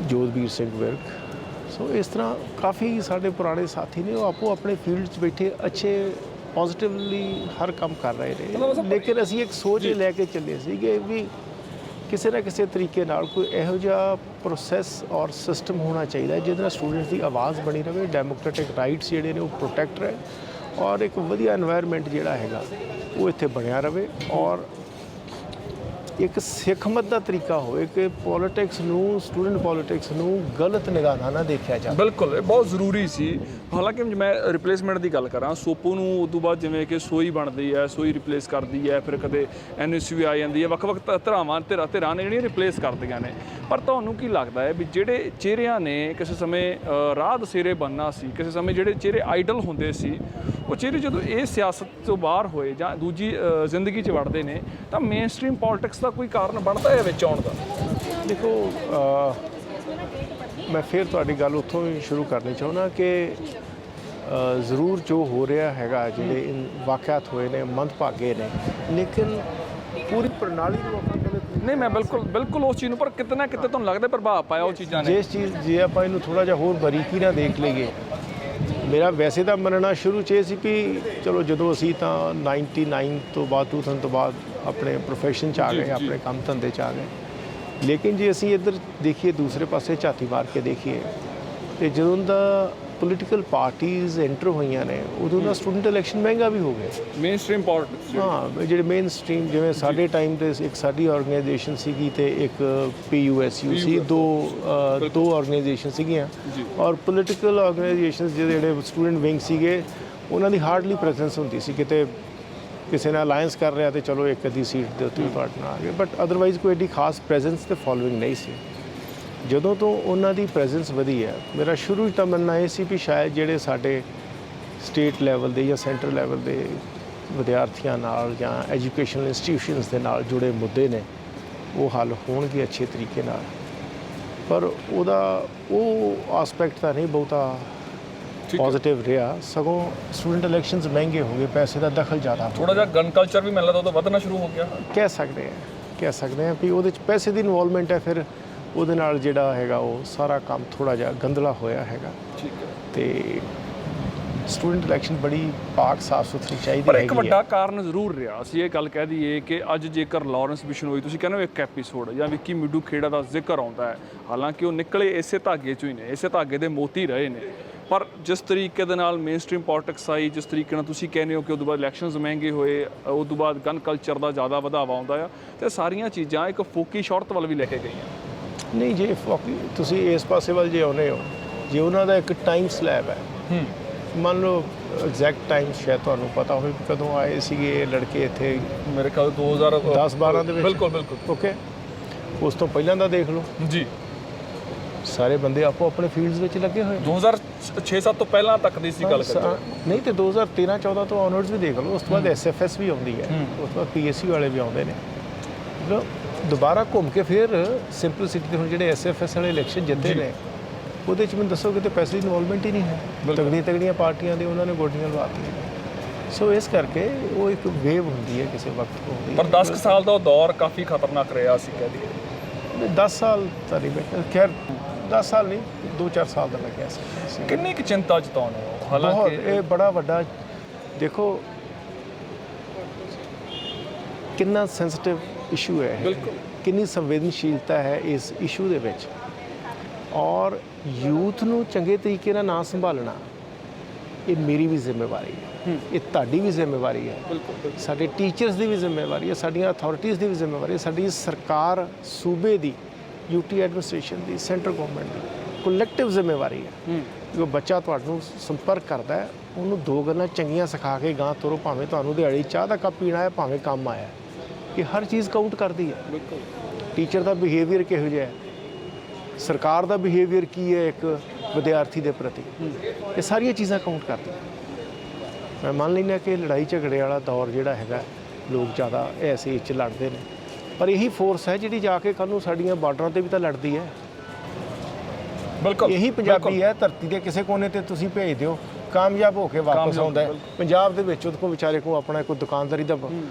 ਜੋਧਵੀਰ ਸਿੰਘ ਵਿਰਕ। ਸੋ ਇਸ ਤਰ੍ਹਾਂ ਕਾਫੀ ਸਾਡੇ ਪੁਰਾਣੇ ਸਾਥੀ ਨੇ, ਉਹ ਆਪੋ ਆਪਣੇ ਫੀਲਡ 'ਚ ਬੈਠੇ ਅੱਛੇ ਪੋਜ਼ਿਟਿਵਲੀ ਹਰ ਕੰਮ ਕਰ ਰਹੇ ਨੇ। ਲੇਕਿਨ ਅਸੀਂ ਇੱਕ ਸੋਚ ਲੈ ਕੇ ਚੱਲੇ ਸੀਗੇ ਵੀ ਕਿਸੇ ਨਾ ਕਿਸੇ ਤਰੀਕੇ ਨਾਲ ਕੋਈ ਇਹੋ ਜਿਹਾ ਪ੍ਰੋਸੈਸ ਔਰ ਸਿਸਟਮ ਹੋਣਾ ਚਾਹੀਦਾ ਜਿਹਦੇ ਨਾਲ ਸਟੂਡੈਂਟਸ ਦੀ ਆਵਾਜ਼ ਬਣੀ ਰਹੇ, ਡੈਮੋਕ੍ਰੈਟਿਕ ਰਾਈਟਸ ਜਿਹੜੇ ਨੇ ਉਹ ਪ੍ਰੋਟੈਕਟ ਰਹੇ ਔਰ ਇੱਕ ਵਧੀਆ এনवायरमेंट ਜਿਹੜਾ ਹੈਗਾ ਉਹ ਇੱਥੇ ਬਣਿਆ ਰਹੇ ਔਰ ਇੱਕ ਸਿੱਖਮਤ ਦਾ ਤਰੀਕਾ ਹੋਵੇ ਕਿ ਪੋਲਿਟਿਕਸ ਨੂੰ, ਸਟੂਡੈਂਟ ਪੋਲਿਟਿਕਸ ਨੂੰ ਗਲਤ ਨਿਗਾਹ ਨਾਲ ਨਾ ਦੇਖਿਆ ਜਾਵੇ। ਬਿਲਕੁਲ, ਇਹ ਬਹੁਤ ਜ਼ਰੂਰੀ ਸੀ। ਹਾਲਾਂਕਿ ਮੈਂ ਰਿਪਲੇਸਮੈਂਟ ਦੀ ਗੱਲ ਕਰਾਂ, ਸੋਪੂ ਨੂੰ ਉਸ ਤੋਂ ਬਾਅਦ ਜਿਵੇਂ ਕਿ ਸੋਈ ਬਣਦੀ ਹੈ, ਸੋਈ ਰਿਪਲੇਸ ਕਰਦੀ ਹੈ, ਫਿਰ ਕਦੇ NSU ਆ ਜਾਂਦੀ ਹੈ, ਵੱਖ-ਵੱਖ ਧਿਰਾਂ ਨੇ ਜਿਹੜੀਆਂ ਰਿਪਲੇਸ ਕਰਦੀਆਂ ਨੇ। ਪਰ ਤੁਹਾਨੂੰ ਕੀ ਲੱਗਦਾ ਹੈ ਵੀ ਜਿਹੜੇ ਚਿਹਰਿਆਂ ਨੇ ਕਿਸੇ ਸਮੇਂ ਰਾਹ ਦਸੇਰੇ ਬਣਨਾ ਸੀ, ਕਿਸੇ ਸਮੇਂ ਜਿਹੜੇ ਚਿਹਰੇ ਆਈਡਲ ਹੁੰਦੇ ਸੀ, ਉਹ ਚਿਹਰੇ ਜਦੋਂ ਇਹ ਸਿਆਸਤ ਤੋਂ ਬਾਹਰ ਹੋਏ ਜਾਂ ਦੂਜੀ ਜ਼ਿੰਦਗੀ 'ਚ ਵੜਦੇ ਨੇ ਤਾਂ ਮੇਨ ਸਟ੍ਰੀਮ ਪੋਲਿਟਿਕਸ ਦਾ ਕੋਈ ਕਾਰਨ ਬਣਦਾ ਹੈ ਵਿੱਚ ਆਉਣ ਦਾ? ਦੇਖੋ, ਮੈਂ ਫਿਰ ਤੁਹਾਡੀ ਗੱਲ ਉੱਥੋਂ ਹੀ ਸ਼ੁਰੂ ਕਰਨੀ ਚਾਹੁੰਦਾ ਕਿ ਜ਼ਰੂਰ ਜੋ ਹੋ ਰਿਹਾ ਹੈਗਾ, ਜਿਹੜੇ ਵਾਕਿਆਤ ਹੋਏ ਨੇ ਮੰਦਭਾਗੇ ਨੇ, ਲੇਕਿਨ ਪੂਰੀ ਪ੍ਰਣਾਲੀ ਨੂੰ ਆਪਾਂ ਨਹੀਂ, ਮੈਂ ਬਿਲਕੁਲ ਉਸ ਚੀਜ਼ ਨੂੰ, ਪਰ ਕਿਤੇ ਨਾ ਕਿਤੇ ਤੁਹਾਨੂੰ ਲੱਗਦਾ ਪ੍ਰਭਾਵ ਪਾਇਆ ਉਹ ਚੀਜ਼ਾਂ ਨੇ। ਜੇ ਆਪਾਂ ਇਹਨੂੰ ਥੋੜ੍ਹਾ ਜਿਹਾ ਹੋਰ ਬਾਰੀਕੀ ਨਾਲ ਦੇਖ ਲਈਏ, ਮੇਰਾ ਵੈਸੇ ਤਾਂ ਮੰਨਣਾ ਸ਼ੁਰੂ 'ਚ ਇਹ ਸੀ ਵੀ ਚਲੋ ਜਦੋਂ ਅਸੀਂ ਤਾਂ 99 ਤੋਂ ਬਾਅਦ 2000 ਤੋਂ ਬਾਅਦ ਆਪਣੇ ਪ੍ਰੋਫੈਸ਼ਨ 'ਚ ਆ ਗਏ, ਆਪਣੇ ਕੰਮ ਧੰਦੇ 'ਚ ਆ ਗਏ। ਲੇਕਿਨ ਜੇ ਅਸੀਂ ਇੱਧਰ ਦੇਖੀਏ, ਦੂਸਰੇ ਪਾਸੇ ਝਾਤੀ ਮਾਰ ਕੇ ਦੇਖੀਏ, ਤੇ ਜਦੋਂ ਦਾ ਪੋਲੀਟੀਕਲ ਪਾਰਟੀਜ਼ ਐਂਟਰ ਹੋਈਆਂ ਨੇ ਉਦੋਂ ਦਾ ਸਟੂਡੈਂਟ ਇਲੈਕਸ਼ਨ ਮਹਿੰਗਾ ਵੀ ਹੋ ਗਿਆ। ਮੇਨ ਸਟ੍ਰੀਮ ਪੋਲਿਟਿਕਸ, ਹਾਂ, ਜਿਹੜੇ ਮੇਨ ਸਟ੍ਰੀਮ, ਜਿਵੇਂ ਸਾਡੇ ਟਾਈਮ 'ਤੇ ਇੱਕ ਸਾਡੀ ਆਰਗੇਨਾਈਜੇਸ਼ਨ ਸੀਗੀ ਤੇ ਇੱਕ PUSU ਸੀ, ਦੋ ਆਰਗੇਨਾਈਜੇਸ਼ਨ ਸੀਗੀਆਂ ਔਰ ਪੋਲੀਟੀਕਲ ਆਰਗੇਨਾਈਜੇਸ਼ਨ ਜਿਹੜੇ ਸਟੂਡੈਂਟ ਵਿੰਗ ਸੀਗੇ ਉਹਨਾਂ ਦੀ ਹਾਰਡਲੀ ਪ੍ਰੈਜ਼ੈਂਸ ਹੁੰਦੀ ਸੀ। ਕਿਤੇ ਕਿਸੇ ਨਾਲ ਅਲਾਇੰਸ ਕਰ ਰਿਹਾ ਤੇ ਚਲੋ ਇੱਕ ਅੱਧੀ ਸੀਟ ਦੇ ਉੱਤੇ ਤੁਹਾਡੇ ਨਾਲ ਆ ਗਏ, ਬਟ ਅਦਰਵਾਈਜ਼ ਕੋਈ ਐਡੀ ਖਾਸ ਪ੍ਰੈਜ਼ੈਂਸ ਤੇ ਫੋਲੋਇੰਗ ਨਹੀਂ ਸੀ। ਜਦੋਂ ਤੋਂ ਉਹਨਾਂ ਦੀ ਪ੍ਰੈਜ਼ੈਂਸ ਵਧੀ ਹੈ, ਮੇਰਾ ਸ਼ੁਰੂ 'ਚ ਤਾਂ ਮੰਨਣਾ ਇਹ ਸੀ ਵੀ ਸ਼ਾਇਦ ਜਿਹੜੇ ਸਾਡੇ ਸਟੇਟ ਲੈਵਲ ਦੇ ਜਾਂ ਸੈਂਟਰ ਲੈਵਲ ਦੇ ਵਿਦਿਆਰਥੀਆਂ ਨਾਲ ਜਾਂ ਐਜੂਕੇਸ਼ਨਲ ਇੰਸਟੀਟਿਊਸ਼ਨਸ ਦੇ ਨਾਲ ਜੁੜੇ ਮੁੱਦੇ ਨੇ ਉਹ ਹੱਲ ਹੋਣਗੇ ਅੱਛੇ ਤਰੀਕੇ ਨਾਲ, ਪਰ ਉਹ ਆਸਪੈਕਟ ਤਾਂ ਨਹੀਂ ਬਹੁਤਾ ਪੋਜ਼ਿਟਿਵ ਰਿਹਾ, ਸਗੋਂ ਸਟੂਡੈਂਟ ਇਲੈਕਸ਼ਨਸ ਮਹਿੰਗੇ ਹੋ ਗਏ, ਪੈਸੇ ਦਾ ਦਖਲ ਜ਼ਿਆਦਾ ਹੋ ਥੋੜਾ ਜਿਹਾ ਗਨ ਕਲਚਰ ਵੀ ਮੈਨੂੰ ਲੱਗਦਾ ਉਦੋਂ ਵਧਣਾ ਸ਼ੁਰੂ ਹੋ ਗਿਆ। ਕਹਿ ਸਕਦੇ ਹਾਂ ਵੀ ਉਹਦੇ 'ਚ ਪੈਸੇ ਦੀ ਇਨਵੋਲਵਮੈਂਟ ਹੈ, ਫਿਰ ਉਹਦੇ ਨਾਲ ਜਿਹੜਾ ਹੈਗਾ ਉਹ ਸਾਰਾ ਕੰਮ ਥੋੜਾ ਜਿਹਾ ਗੰਦਲਾ ਹੋਇਆ ਹੈਗਾ। ਠੀਕ ਹੈ। ਤੇ ਸਟੂਡੈਂਟ ਇਲੈਕਸ਼ਨ ਬੜੀ ਪਾਕ ਸਾਫ ਸੁਥਰੀ ਚਾਹੀਦੀ ਪਰ ਹੈਗੀ ਇੱਕ ਵੱਡਾ ਕਾਰਨ ਜ਼ਰੂਰ ਰਿਹਾ, ਅਸੀਂ ਇਹ ਗੱਲ ਕਹਿ ਦਈਏ ਕਿ ਅੱਜ ਜੇਕਰ ਲਾਰੈਂਸ ਬਿਸ਼ਨੋਈ ਤੁਸੀਂ ਕਹਿੰਦੇ ਹੋ ਇੱਕ ਐਪੀਸੋਡ ਜਾਂ ਵਿੱਕੀ ਮਿੱਡੂ ਖੇੜਾ ਦਾ ਜ਼ਿਕਰ ਆਉਂਦਾ ਹੈ, ਹਾਲਾਂਕਿ ਉਹ ਨਿਕਲੇ ਇਸੇ ਧਾਗੇ 'ਚੋਂ ਹੀ ਨੇ, ਇਸੇ ਧਾਗੇ ਦੇ ਮੋਤੀ ਰਹੇ ਨੇ, ਪਰ ਜਿਸ ਤਰੀਕੇ ਦੇ ਨਾਲ ਮੇਨ ਸਟ੍ਰੀਮ ਪੋਲਿਟਿਕਸ ਆਈ, ਜਿਸ ਤਰੀਕੇ ਨਾਲ ਤੁਸੀਂ ਕਹਿੰਦੇ ਹੋ ਕਿ ਉਦੋਂ ਬਾਅਦ ਇਲੈਕਸ਼ਨਸ ਮਹਿੰਗੇ ਹੋਏ, ਉਦੋਂ ਬਾਅਦ ਗਨ ਕਲਚਰ ਦਾ ਜ਼ਿਆਦਾ ਵਧਾਵਾ ਆਉਂਦਾ ਆ, ਤੇ ਸਾਰੀਆਂ ਚੀਜ਼ਾਂ ਇੱਕ ਫੋਕੀ ਸ਼ੌਹਰਤ ਵੱਲ ਵੀ ਲੈ ਕੇ ਗਈਆਂ। ਨਹੀਂ, ਜੇ ਤੁਸੀਂ ਇਸ ਪਾਸੇ ਵੱਲ ਜੇ ਆਉਂਦੇ ਹੋ, ਜੇ ਉਹਨਾਂ ਦਾ ਇੱਕ ਟਾਈਮ ਸਲੈਬ ਹੈ, ਮੰਨ ਲਓ ਐਗਜ਼ੈਕਟ ਟਾਈਮ ਸ਼ਾਇਦ ਤੁਹਾਨੂੰ ਪਤਾ ਹੋਵੇ ਕਦੋਂ ਆਏ ਸੀਗੇ ਇਹ ਲੜਕੇ ਇੱਥੇ, ਮੇਰੇ ਖਿਆਲ 2010-12 ਦੇ ਵਿੱਚ। ਬਿਲਕੁਲ। ਓਕੇ, ਉਸ ਤੋਂ ਪਹਿਲਾਂ ਦਾ ਦੇਖ ਲਓ ਜੀ, ਸਾਰੇ ਬੰਦੇ ਆਪੋ ਆਪਣੇ ਫੀਲਡਸ ਵਿੱਚ ਲੱਗੇ ਹੋਏ। 2006-7 ਤੋਂ ਪਹਿਲਾਂ ਤੱਕ ਦੀ ਸੀ ਗੱਲ ਕਰਦੇ ਨਹੀਂ ਤੇ 2013-14 ਤੋਂ ਆਨਵਰਡਸ ਵੀ ਦੇਖ ਲਓ, ਉਸ ਤੋਂ ਬਾਅਦ SFS ਵੀ ਆਉਂਦੀ ਹੈ, ਉਸ ਤੋਂ ਬਾਅਦ PSC ਵਾਲੇ ਵੀ ਆਉਂਦੇ ਨੇ। ਮਤਲਬ ਦੁਬਾਰਾ ਘੁੰਮ ਕੇ ਫਿਰ ਸਿੰਪਲਿਸਿਟੀ ਦੇ ਹੁਣ ਜਿਹੜੇ SFS ਵਾਲੇ ਇਲੈਕਸ਼ਨ ਜਿੱਤੇ ਨੇ, ਉਹਦੇ 'ਚ ਮੈਨੂੰ ਦੱਸੋ ਕਿ ਪੈਸੇ ਦੀ ਇਨਵੋਲਵਮੈਂਟ ਹੀ ਨਹੀਂ ਹੈ। ਤਗੜੀਆਂ ਪਾਰਟੀਆਂ ਦੇ ਉਹਨਾਂ ਨੇ ਗੋਡੀਆਂ ਲਵਾਤੀਆਂ, ਸੋ ਇਸ ਕਰਕੇ ਉਹ ਇੱਕ ਵੇਵ ਹੁੰਦੀ ਹੈ ਕਿਸੇ ਵਕਤ ਹੁੰਦੀ ਹੈ। ਪਰ 10 ਸਾਲ ਦਾ ਉਹ ਦੌਰ ਕਾਫੀ ਖਤਰਨਾਕ ਰਿਹਾ ਸੀ ਕਹਿ ਦਈਏ। 10 ਸਾਲ ਤਾਂ ਨਹੀਂ ਬੈਠਾ, ਖੈਰ 10 ਸਾਲ ਨਹੀਂ, 2-4 ਸਾਲ ਦਾ ਲੱਗਿਆ ਸੀ। ਕਿੰਨੀ ਕੁ ਚਿੰਤਾ ਜਤਾਉਂਦੇ ਹੋ? ਹਾਲਾਂਕਿ ਇਹ ਬੜਾ ਵੱਡਾ, ਦੇਖੋ ਕਿੰਨਾ ਸੈਂਸਿਟਿਵ ਇਸ਼ੂ ਹੈ, ਬਿਲਕੁਲ ਕਿੰਨੀ ਸੰਵੇਦਨਸ਼ੀਲਤਾ ਹੈ ਇਸ ਇਸ਼ੂ ਦੇ ਵਿੱਚ, ਔਰ ਯੂਥ ਨੂੰ ਚੰਗੇ ਤਰੀਕੇ ਨਾਲ ਨਾ ਸੰਭਾਲਣਾ ਇਹ ਮੇਰੀ ਵੀ ਜ਼ਿੰਮੇਵਾਰੀ ਹੈ, ਇਹ ਤੁਹਾਡੀ ਵੀ ਜ਼ਿੰਮੇਵਾਰੀ ਹੈ, ਸਾਡੇ ਟੀਚਰਸ ਦੀ ਵੀ ਜ਼ਿੰਮੇਵਾਰੀ ਹੈ, ਸਾਡੀਆਂ ਅਥਾਰਟੀਜ਼ ਦੀ ਵੀ ਜ਼ਿੰਮੇਵਾਰੀ ਹੈ, ਸਾਡੀ ਸਰਕਾਰ, ਸੂਬੇ ਦੀ, UT ਐਡਮਿਨਿਸਟ੍ਰੇਸ਼ਨ ਦੀ, ਸੈਂਟਰ ਗਵਰਨਮੈਂਟ ਦੀ ਕਲੈਕਟਿਵ ਜ਼ਿੰਮੇਵਾਰੀ ਹੈ। ਜੋ ਬੱਚਾ ਤੁਹਾਨੂੰ ਸੰਪਰਕ ਕਰਦਾ ਹੈ, ਉਹਨੂੰ ਦੋ ਗੱਲਾਂ ਚੰਗੀਆਂ ਸਿਖਾ ਕੇ ਗਾਂ ਤੁਰੋ, ਭਾਵੇਂ ਤੁਹਾਨੂੰ ਦਿਹਾੜੀ ਚਾਹ ਦਾ ਕੱਪ ਪੀਣਾ ਹੈ, ਭਾਵੇਂ ਕੰਮ ਆਇਆ, ਇਹ ਹਰ ਚੀਜ਼ ਕਾਊਂਟ ਕਰਦੀ ਹੈ। ਟੀਚਰ ਦਾ ਬਿਹੇਵੀਅਰ ਕਿਹੋ ਜਿਹਾ ਹੈ, ਸਰਕਾਰ ਦਾ ਬਿਹੇਵੀਅਰ ਕੀ ਹੈ ਇੱਕ ਵਿਦਿਆਰਥੀ ਦੇ ਪ੍ਰਤੀ, ਇਹ ਸਾਰੀਆਂ ਚੀਜ਼ਾਂ ਕਾਊਂਟ ਕਰਦੀਆਂ। ਮੈਂ ਮੰਨ ਲੈਂਦਾ ਕਿ ਲੜਾਈ ਝਗੜੇ ਵਾਲਾ ਦੌਰ ਜਿਹੜਾ ਹੈਗਾ, ਲੋਕ ਜ਼ਿਆਦਾ ਇਸ ਏਜ 'ਚ ਲੜਦੇ ਨੇ, ਪਰ ਇਹੀ ਫੋਰਸ ਹੈ ਜਿਹੜੀ ਜਾ ਕੇ ਕੱਲ੍ਹ ਨੂੰ ਸਾਡੀਆਂ ਬਾਰਡਰਾਂ 'ਤੇ ਵੀ ਤਾਂ ਲੜਦੀ ਹੈ। ਬਿਲਕੁਲ, ਇਹੀ ਪੰਜਾਬੀ ਹੈ, ਧਰਤੀ ਦੇ ਕਿਸੇ ਕੋਨੇ 'ਤੇ ਤੁਸੀਂ ਭੇਜ ਦਿਓ, ਕਾਮਯਾਬ ਹੋ ਕੇ ਵਾਪਸ ਆਉਂਦਾ ਹੈ। ਪੰਜਾਬ ਦੇ ਵਿੱਚ ਉਹਦੇ ਕੋਲ ਵਿਚਾਰੇ ਕੋਲ ਆਪਣਾ ਕੋਈ ਦੁਕਾਨਦਾਰੀ ਦਾ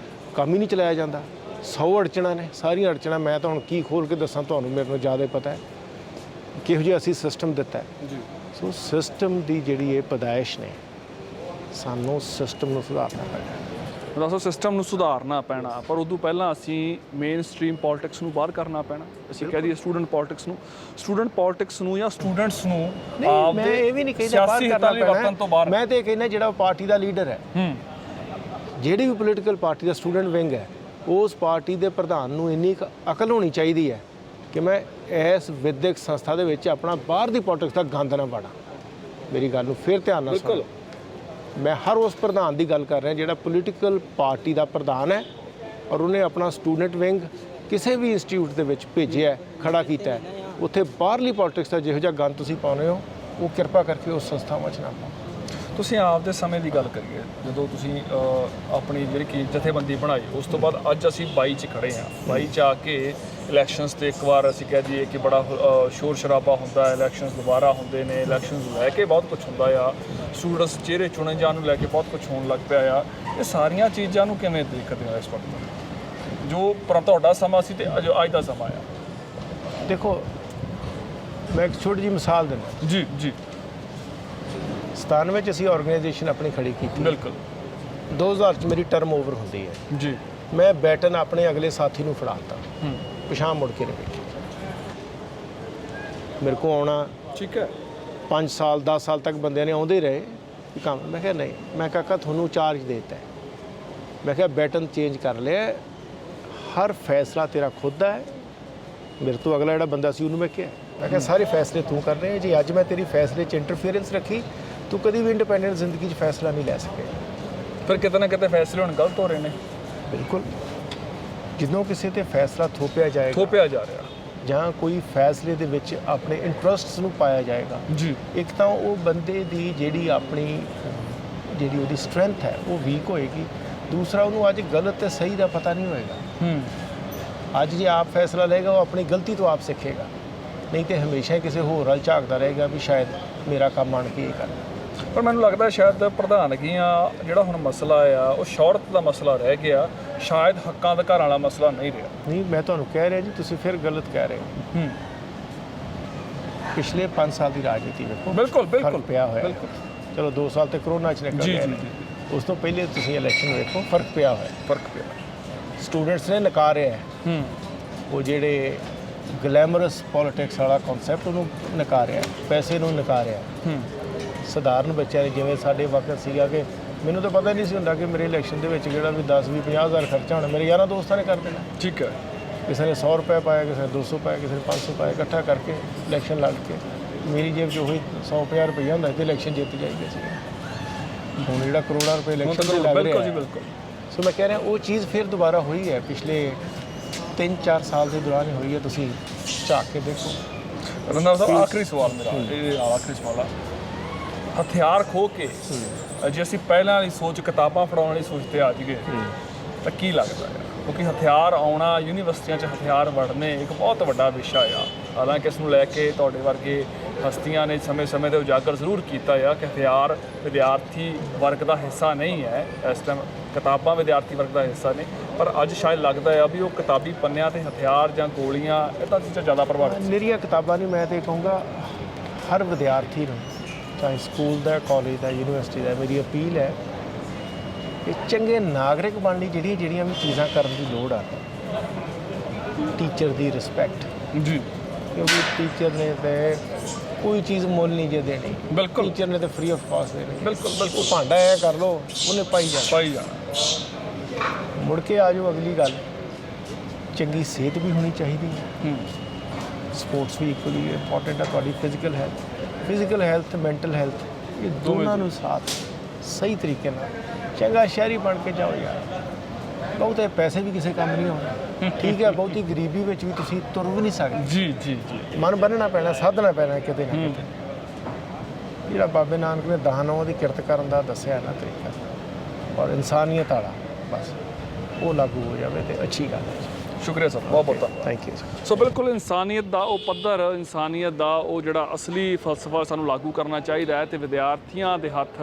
ਕੰਮ ਹੀ ਨਹੀਂ ਚਲਾਇਆ ਜਾਂਦਾ। 100 ਅੜਚਣਾਂ ਨੇ, ਸਾਰੀਆਂ ਅੜਚਣਾਂ ਮੈਂ ਤਾਂ ਹੁਣ ਕੀ ਖੋਲ੍ਹ ਕੇ ਦੱਸਾਂ ਤੁਹਾਨੂੰ, ਮੇਰੇ ਨੂੰ ਜ਼ਿਆਦਾ ਪਤਾ ਹੈ ਕਿਹੋ ਜਿਹਾ ਅਸੀਂ ਸਿਸਟਮ ਦਿੱਤਾ ਹੈ। ਸੋ ਸਿਸਟਮ ਦੀ ਜਿਹੜੀ ਇਹ ਪੈਦਾਇਸ਼ ਨੇ, ਸਾਨੂੰ ਸਿਸਟਮ ਨੂੰ ਸੁਧਾਰਨਾ ਪੈਣਾ। ਦੱਸੋ, ਸਿਸਟਮ ਨੂੰ ਸੁਧਾਰਨਾ ਪੈਣਾ, ਪਰ ਉਦੋਂ ਪਹਿਲਾਂ ਅਸੀਂ ਮੇਨ ਸਟ੍ਰੀਮ ਪੋਲਿਟਿਕਸ ਨੂੰ ਬਾਹਰ ਕਰਨਾ ਪੈਣਾ। ਅਸੀਂ ਕਹਿ ਦਈਏ ਸਟੂਡੈਂਟ ਪੋਲਿਟਿਕਸ ਨੂੰ ਜਾਂ ਸਟੂਡੈਂਟਸ ਨੂੰ ਮੈਂ ਇਹ ਵੀ ਨਹੀਂ ਕਹਿੰਦਾ ਬਾਹਰ ਕਰਨਾ ਪੈਣਾ, ਮੈਂ ਤਾਂ ਇਹ ਕਹਿੰਦਾ ਜਿਹੜਾ ਪਾਰਟੀ ਦਾ ਲੀਡਰ ਹੈ, ਜਿਹੜੀ ਵੀ ਪੋਲੀਟੀਕਲ ਪਾਰਟੀ ਦਾ ਸਟੂਡੈਂਟ ਵਿੰਗ ਹੈ, ਉਸ ਪਾਰਟੀ ਦੇ ਪ੍ਰਧਾਨ ਨੂੰ ਇੰਨੀ ਅਕਲ ਹੋਣੀ ਚਾਹੀਦੀ ਹੈ ਕਿ ਮੈਂ ਇਸ ਵਿਦਿਅਕ ਸੰਸਥਾ ਦੇ ਵਿੱਚ ਆਪਣਾ ਬਾਹਰ ਦੀ ਪੋਲਿਟਿਕਸ ਦਾ ਗੰਦ ਨਾ ਪਾਣਾ। ਮੇਰੀ ਗੱਲ ਨੂੰ ਫਿਰ ਧਿਆਨ ਨਾਲ ਸੁਣੋ, ਮੈਂ ਹਰ ਉਸ ਪ੍ਰਧਾਨ ਦੀ ਗੱਲ ਕਰ ਰਿਹਾ ਜਿਹੜਾ ਪੋਲੀਟੀਕਲ ਪਾਰਟੀ ਦਾ ਪ੍ਰਧਾਨ ਹੈ ਔਰ ਉਹਨੇ ਆਪਣਾ ਸਟੂਡੈਂਟ ਵਿੰਗ ਕਿਸੇ ਵੀ ਇੰਸਟੀਚਿਊਟ ਦੇ ਵਿੱਚ ਭੇਜਿਆ, ਖੜਾ ਕੀਤਾ ਹੈ, ਉੱਥੇ ਬਾਹਰਲੀ ਪੋਲਿਟਿਕਸ ਦਾ ਜਿਹੋ ਜਿਹਾ ਗੰਦ ਤੁਸੀਂ ਪਾਉਂਦੇ ਹੋ, ਉਹ ਕਿਰਪਾ ਕਰਕੇ ਉਸ ਸੰਸਥਾਵਾਂ 'ਚ ਨਾ ਪਾਓ। ਤੁਸੀਂ ਆਪ ਦੇ ਸਮੇਂ ਦੀ ਗੱਲ ਕਰੀਏ, ਜਦੋਂ ਤੁਸੀਂ ਆਪਣੀ ਜਿਹੜੀ ਕੀ ਜਥੇਬੰਦੀ ਬਣਾਈ, ਉਸ ਤੋਂ ਬਾਅਦ ਅੱਜ ਅਸੀਂ 22 'ਚ ਖੜੇ ਹਾਂ। 22 'ਚ ਆ ਕੇ ਇਲੈਕਸ਼ਨਸ 'ਤੇ ਇੱਕ ਵਾਰ ਅਸੀਂ ਕਹਿ ਦਈਏ ਕਿ ਬੜਾ ਸ਼ੋਰ ਸ਼ਰਾਬਾ ਹੁੰਦਾ ਹੈ, ਇਲੈਕਸ਼ਨਸ ਦੁਬਾਰਾ ਹੁੰਦੇ ਨੇ, ਇਲੈਕਸ਼ਨਸ ਲੈ ਕੇ ਬਹੁਤ ਕੁਝ ਹੁੰਦਾ ਆ, ਸਟੂਡੈਂਟਸ ਚਿਹਰੇ ਚੁਣੇ ਜਾਣ ਨੂੰ ਲੈ ਕੇ ਬਹੁਤ ਕੁਝ ਹੋਣ ਲੱਗ ਪਿਆ ਆ। ਇਹ ਸਾਰੀਆਂ ਚੀਜ਼ਾਂ ਨੂੰ ਕਿਵੇਂ ਦੇਖਦੇ ਹੋ ਇਸ ਵਕਤ, ਜੋ ਤੁਹਾਡਾ ਸਮਾਂ ਸੀ ਤੇ ਅੱਜ ਦਾ ਸਮਾਂ ਆ? ਦੇਖੋ, ਮੈਂ ਇੱਕ ਛੋਟੀ ਜਿਹੀ ਮਿਸਾਲ ਦਿੰਦਾ। ਜੀ ਜੀ। 97 ਵਿੱਚ ਅਸੀਂ ਆਰਗੇਨਾਈਜੇਸ਼ਨ ਆਪਣੀ ਖੜੀ ਕੀਤੀ। ਬਿਲਕੁਲ। 2000 'ਚ ਮੇਰੀ ਟਰਮ ਓਵਰ ਹੁੰਦੀ ਹੈ ਜੀ। ਮੈਂ ਬੈਟਨ ਆਪਣੇ ਅਗਲੇ ਸਾਥੀ ਨੂੰ ਫੜਾ ਦਿੱਤਾ, ਪਿਛਾਂਹ ਮੁੜ ਕੇ ਨਹੀਂ ਵੇਖੀ। ਮੇਰੇ ਕੋਲ ਆਉਣਾ, ਠੀਕ ਹੈ, 5 ਸਾਲ 10 ਸਾਲ ਤੱਕ ਬੰਦਿਆਂ ਨੇ ਆਉਂਦੇ ਰਹੇ ਕੰਮ। ਮੈਂ ਕਿਹਾ ਨਹੀਂ, ਮੈਂ ਕਾਕਾ ਤੁਹਾਨੂੰ ਚਾਰਜ ਦੇ ਦਿੱਤਾ ਹੈ, ਮੈਂ ਕਿਹਾ ਬੈਟਨ ਚੇਂਜ ਕਰ ਲਿਆ, ਹਰ ਫੈਸਲਾ ਤੇਰਾ ਖੁਦ ਦਾ ਹੈ। ਮੇਰੇ ਤੋਂ ਅਗਲਾ ਜਿਹੜਾ ਬੰਦਾ ਸੀ ਉਹਨੂੰ ਮੈਂ ਕਿਹਾ ਸਾਰੇ ਫੈਸਲੇ ਤੂੰ ਕਰ ਰਹੇ, ਜੇ ਅੱਜ ਮੈਂ ਤੇਰੀ ਫੈਸਲੇ 'ਚ ਇੰਟਰਫੀਅਰੈਂਸ ਰੱਖੀ, ਤੂੰ ਕਦੀ ਵੀ ਇੰਡੀਪੈਂਡੈਂਟ ਜ਼ਿੰਦਗੀ 'ਚ ਫੈਸਲਾ ਨਹੀਂ ਲੈ ਸਕੇ। ਫਿਰ ਕਿਤੇ ਨਾ ਕਿਤੇ ਫੈਸਲੇ ਹੁਣ ਗਲਤ ਹੋ ਰਹੇ ਨੇ। ਬਿਲਕੁਲ, ਜਦੋਂ ਕਿਸੇ ਤੇ ਫੈਸਲਾ ਥੋਪਿਆ ਜਾਏਗਾ, ਥੋਪਿਆ ਜਾ ਰਿਹਾ ਜਾਂ ਕੋਈ ਫੈਸਲੇ ਦੇ ਵਿੱਚ ਆਪਣੇ ਇੰਟਰਸਟਸ ਨੂੰ ਪਾਇਆ ਜਾਏਗਾ, ਜੀ, ਇੱਕ ਤਾਂ ਉਹ ਬੰਦੇ ਦੀ ਜਿਹੜੀ ਉਹਦੀ ਸਟਰੈਂਥ ਹੈ ਉਹ ਵੀਕ ਹੋਏਗੀ, ਦੂਸਰਾ ਉਹਨੂੰ ਅੱਜ ਗਲਤ ਤੇ ਸਹੀ ਦਾ ਪਤਾ ਨਹੀਂ ਹੋਏਗਾ। ਅੱਜ ਜੇ ਆਪ ਫੈਸਲਾ ਲਏਗਾ ਉਹ ਆਪਣੀ ਗਲਤੀ ਤੋਂ ਆਪ ਸਿੱਖੇਗਾ, ਨਹੀਂ ਤੇ ਹਮੇਸ਼ਾ ਹੀ ਕਿਸੇ ਹੋਰ ਵੱਲ ਝਾਕਦਾ ਰਹੇਗਾ ਵੀ ਸ਼ਾਇਦ ਮੇਰਾ ਕੰਮ ਆਣ ਕੇ ਇਹ ਕਰਨਾ। ਪਰ ਮੈਨੂੰ ਲੱਗਦਾ ਸ਼ਾਇਦ ਪ੍ਰਧਾਨਗੀਆਂ ਜਿਹੜਾ ਹੁਣ ਮਸਲਾ ਆ ਉਹ ਸ਼ੌਹਰਤ ਦਾ ਮਸਲਾ ਰਹਿ ਗਿਆ, ਸ਼ਾਇਦ ਹੱਕਾਂ ਅਧਿਕਾਰਾਂ ਵਾਲਾ ਮਸਲਾ ਨਹੀਂ ਰਿਹਾ। ਨਹੀਂ, ਮੈਂ ਤੁਹਾਨੂੰ ਕਹਿ ਰਿਹਾ ਜੀ, ਤੁਸੀਂ ਫਿਰ ਗਲਤ ਕਹਿ ਰਹੇ ਹੋ। ਪਿਛਲੇ 5 ਸਾਲ ਦੀ ਰਾਜਨੀਤੀ ਵੇਖੋ, ਬਿਲਕੁਲ ਫਰਕ ਪਿਆ ਹੋਇਆ। ਚਲੋ 2 ਸਾਲ ਤੇ ਕਰੋਨਾ 'ਚ ਨਿਕਲ ਗਏ, ਉਸ ਤੋਂ ਪਹਿਲੇ ਤੁਸੀਂ ਇਲੈਕਸ਼ਨ ਵੇਖੋ, ਫਰਕ ਪਿਆ ਹੋਇਆ। ਫਰਕ ਪਿਆ। ਸਟੂਡੈਂਟਸ ਨੇ ਨਕਾਰਿਆ ਹੈ ਉਹ ਜਿਹੜੇ ਗਲੈਮਰਸ ਪੋਲਿਟਿਕਸ ਵਾਲਾ ਕਨਸੈਪਟ, ਉਹਨੂੰ ਨਕਾਰਿਆ, ਪੈਸੇ ਨੂੰ ਨਕਾਰਿਆ। ਸਧਾਰਨ ਬੱਚਿਆਂ ਨੇ, ਜਿਵੇਂ ਸਾਡੇ ਵਕਤ ਸੀਗਾ ਕਿ ਮੈਨੂੰ ਤਾਂ ਪਤਾ ਨਹੀਂ ਸੀ ਹੁੰਦਾ ਕਿ ਮੇਰੇ ਇਲੈਕਸ਼ਨ ਦੇ ਵਿੱਚ ਜਿਹੜਾ ਵੀ 10 20 50 ਹਜ਼ਾਰ ਖਰਚਾ ਹੋਣਾ, ਮੇਰੇ ਯਾਰਾਂ ਦੋਸਤਾਂ ਨੇ ਕਰ ਦੇਣਾ। ਠੀਕ ਹੈ, ਕਿਸੇ ਨੇ 100 ਰੁਪਏ ਪਾਇਆ, ਕਿਸੇ ਨੇ 200 ਪਾਇਆ, ਕਿਸੇ ਨੇ 500 ਪਾਇਆ, ਇਕੱਠਾ ਕਰਕੇ ਇਲੈਕਸ਼ਨ ਲੜ ਕੇ ਮੇਰੀ ਜੇਬ 'ਚ ਉਹੀ 100-50 ਰੁਪਈਆ ਹੁੰਦਾ ਤੇ ਇਲੈਕਸ਼ਨ ਜਿੱਤ ਜਾਈਦਾ ਸੀ। ਹੁਣ ਜਿਹੜਾ ਕਰੋੜਾਂ ਰੁਪਏ ਇਲੈਕਸ਼ਨ ਦੇ ਲੱਗ ਰਿਹਾ ਹੈ, ਸੋ ਮੈਂ ਕਹਿ ਰਿਹਾ ਉਹ ਚੀਜ਼ ਫਿਰ ਦੁਬਾਰਾ ਹੋਈ ਹੈ, ਪਿਛਲੇ 3-4 ਸਾਲ ਦੇ ਦੌਰਾਨ ਹੀ ਹੋਈ ਹੈ। ਤੁਸੀਂ ਝਾਕ ਕੇ ਦੇਖੋ। ਰੰਧਾਵਾ ਸਾਹਿਬ, ਆਖਰੀ ਸਵਾਲ ਮੇਰਾ, ਇਹ ਆਖਰੀ ਸਵਾਲ ਆ, ਹਥਿਆਰ ਖੋ ਕੇ ਜੇ ਅਸੀਂ ਪਹਿਲਾਂ ਵਾਲੀ ਸੋਚ, ਕਿਤਾਬਾਂ ਫੜਾਉਣ ਵਾਲੀ ਸੋਚ ਤੇ ਆ ਜਾਈਏ ਤਾਂ ਕੀ ਲੱਗਦਾ ਹੈ? ਕਿਉਂਕਿ ਹਥਿਆਰ ਆਉਣਾ, ਯੂਨੀਵਰਸਿਟੀਆਂ 'ਚ ਹਥਿਆਰ ਵੜਨੇ ਇੱਕ ਬਹੁਤ ਵੱਡਾ ਵਿਸ਼ਾ ਆ। ਹਾਲਾਂਕਿ ਇਸ ਨੂੰ ਲੈ ਕੇ ਤੁਹਾਡੇ ਵਰਗੇ ਹਸਤੀਆਂ ਨੇ ਸਮੇਂ-ਸਮੇਂ 'ਤੇ ਉਜਾਗਰ ਜ਼ਰੂਰ ਕੀਤਾ ਆ ਕਿ ਹਥਿਆਰ ਵਿਦਿਆਰਥੀ ਵਰਗ ਦਾ ਹਿੱਸਾ ਨਹੀਂ ਹੈ। ਇਸ ਟਾਈਮ ਕਿਤਾਬਾਂ ਵਿਦਿਆਰਥੀ ਵਰਗ ਦਾ ਹਿੱਸਾ ਨੇ, ਪਰ ਅੱਜ ਸ਼ਾਇਦ ਲੱਗਦਾ ਆ ਵੀ ਉਹ ਕਿਤਾਬੀ ਪੰਨਿਆਂ 'ਤੇ ਹਥਿਆਰ ਜਾਂ ਗੋਲੀਆਂ ਇੱਦਾਂ ਚੀਜ਼ਾਂ ਜ਼ਿਆਦਾ ਪ੍ਰਭਾਵਿਤ। ਮੇਰੀਆਂ ਕਿਤਾਬਾਂ ਨਹੀਂ, ਮੈਂ ਤਾਂ ਕਹੂੰਗਾ ਹਰ ਵਿਦਿਆਰਥੀ ਨੂੰ, ਚਾਹੇ ਸਕੂਲ ਦਾ, ਕਾਲਜ ਦਾ, ਯੂਨੀਵਰਸਿਟੀ ਦਾ, ਮੇਰੀ ਅਪੀਲ ਹੈ ਕਿ ਚੰਗੇ ਨਾਗਰਿਕ ਬਣਨ ਲਈ ਜਿਹੜੀਆਂ ਵੀ ਚੀਜ਼ਾਂ ਕਰਨ ਦੀ ਲੋੜ ਆ। ਟੀਚਰ ਦੀ ਰਿਸਪੈਕਟ ਜੀ, ਕਿਉਂਕਿ ਟੀਚਰ ਨੇ ਤੇ ਕੋਈ ਚੀਜ਼ ਮੁੱਲ ਨਹੀਂ ਜੇ ਦੇਣੀ। ਬਿਲਕੁਲ, ਟੀਚਰ ਨੇ ਤਾਂ ਫ੍ਰੀ ਆਫ ਕਾਸਟ ਦੇਣੀ। ਬਿਲਕੁਲ ਬਿਲਕੁਲ, ਭਾਂਡਾ ਇਹ ਕਰ ਲਓ, ਉਹਨੇ ਪਾਈ ਜਾਣਾ। ਮੁੜ ਕੇ ਆ ਜਾਓ ਅਗਲੀ ਗੱਲ, ਚੰਗੀ ਸਿਹਤ ਵੀ ਹੋਣੀ ਚਾਹੀਦੀ ਹੈ। ਸਪੋਰਟਸ ਵੀ ਇਕੁਅਲੀ ਇੰਪੋਰਟੈਂਟ ਹੈ। ਤੁਹਾਡੀ ਫਿਜ਼ੀਕਲ ਹੈਲਥ, ਮੈਂਟਲ ਹੈਲਥ, ਇਹ ਦੋਨਾਂ ਨੂੰ ਸਾਥ ਸਹੀ ਤਰੀਕੇ ਨਾਲ ਚੰਗਾ ਸ਼ਹਿਰੀ ਬਣ ਕੇ ਜਾਓ ਯਾਰ। ਬਹੁਤੇ ਪੈਸੇ ਵੀ ਕਿਸੇ ਕੰਮ ਨਹੀਂ ਆਉਣੇ, ਠੀਕ ਹੈ। ਬਹੁਤੀ ਗਰੀਬੀ ਵਿੱਚ ਵੀ ਤੁਸੀਂ ਤੁਰ ਵੀ ਨਹੀਂ ਸਕਦੇ। ਜੀ ਜੀ ਜੀ, ਮਨ ਬੰਨ੍ਹਣਾ ਪੈਣਾ, ਸਾਧਣਾ ਪੈਣਾ ਕਿਤੇ ਨਾ ਕਿਤੇ। ਜਿਹੜਾ ਬਾਬੇ ਨਾਨਕ ਨੇ 10 ਦੀ ਕਿਰਤ ਕਰਨ ਦਾ ਦੱਸਿਆ ਨਾ ਤਰੀਕਾ, ਔਰ ਇਨਸਾਨੀਅਤ ਵਾਲਾ, ਬਸ ਉਹ ਲਾਗੂ ਹੋ ਜਾਵੇ ਤੇ ਅੱਛੀ ਗੱਲ ਹੈ। ਸ਼ੁਕਰੀਆ ਸਰ, ਬਹੁਤ ਬਹੁਤ ਥੈਂਕ ਯੂ। ਸੋ ਬਿਲਕੁਲ ਇਨਸਾਨੀਅਤ ਦਾ ਉਹ ਪੱਧਰ, ਇਨਸਾਨੀਅਤ ਦਾ ਉਹ ਜਿਹੜਾ ਅਸਲੀ ਫਲਸਫਾ ਸਾਨੂੰ ਲਾਗੂ ਕਰਨਾ ਚਾਹੀਦਾ ਹੈ, ਤੇ ਵਿਦਿਆਰਥੀਆਂ ਦੇ ਹੱਥ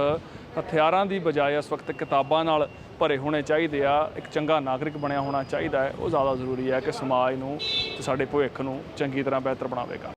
ਹਥਿਆਰਾਂ ਦੀ ਬਜਾਏ ਇਸ ਵਕਤ ਕਿਤਾਬਾਂ ਨਾਲ ਭਰੇ ਹੋਣੇ ਚਾਹੀਦੇ ਆ। ਇੱਕ ਚੰਗਾ ਨਾਗਰਿਕ ਬਣਿਆ ਹੋਣਾ ਚਾਹੀਦਾ ਹੈ। ਉਹ ਜ਼ਿਆਦਾ ਜ਼ਰੂਰੀ ਹੈ ਕਿ ਸਮਾਜ ਨੂੰ ਤੇ ਸਾਡੇ ਭਵਿੱਖ ਨੂੰ ਚੰਗੀ ਤਰ੍ਹਾਂ ਬਿਹਤਰ ਬਣਾਵੇਗਾ।